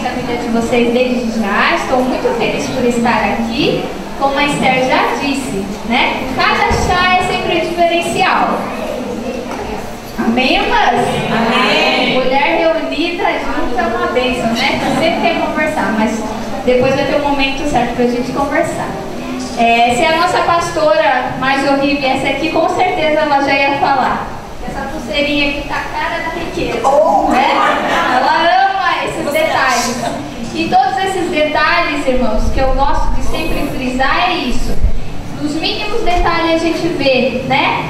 a vida de vocês desde já. Estou muito feliz por estar aqui. Como a Esther já disse, né? Cada chá é sempre um diferencial. Amém, irmãs? Amém. Mulher reunida junto é uma bênção, né? Você sempre quer conversar, mas depois vai ter um momento certo pra gente conversar. Se a nossa pastora Marjorie viesse aqui, com certeza ela já ia falar. Essa pulseirinha aqui tá a cara da riqueza. Né? Ela ama esses detalhes. E todos esses detalhes, irmãos, que eu gosto de sempre frisar é isso. Nos mínimos detalhes a gente vê, né?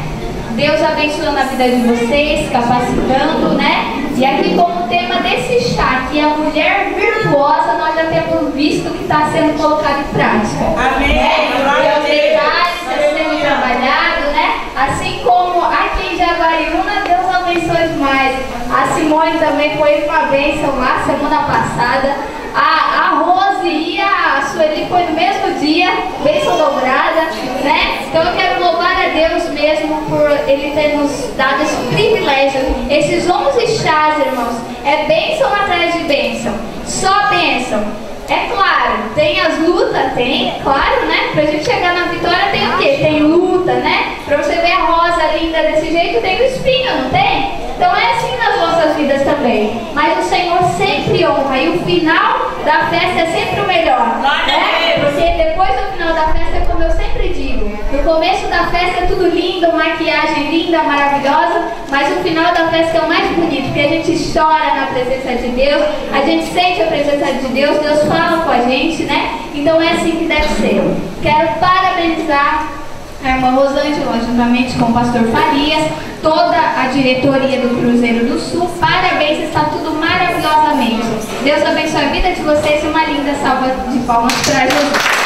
Deus abençoando a vida de vocês, capacitando, né? E aqui como tema desse chá, que é a mulher virtuosa, nós já temos visto que está sendo colocado em prática. Amém. Né? Os detalhes estão sendo trabalhados, né? Assim como aqui em Jaguariúna, Deus abençoe demais. A Simone também foi uma bênção lá semana passada. A Rose e a Sueli foi no mesmo dia, bênção dobrada, né? Então eu quero louvar a Deus mesmo por Ele ter nos dado esse privilégio. Esses 11 chás, irmãos, é bênção atrás de bênção, só bênção. É claro, tem as lutas, tem, claro, né? Pra gente chegar na vitória tem o quê? Tem luta, né? Pra você ver a rosa linda desse jeito, tem o espinho, não tem? Então é assim nas nossas vidas também. Mas o Senhor sempre honra e o final da festa é sempre o melhor, né? Porque depois do final da festa é como eu sempre digo. No começo da festa é tudo lindo, maquiagem linda, maravilhosa, mas o final da festa é o mais bonito, porque a gente chora na presença de Deus, a gente sente a presença de Deus, Deus fala com a gente, né? Então é assim que deve ser. Quero parabenizar a irmã Rosângela, juntamente com o pastor Farias, toda a diretoria do Cruzeiro do Sul. Parabéns, está tudo maravilhosamente. Deus abençoe a vida de vocês e uma linda salva de palmas para Jesus.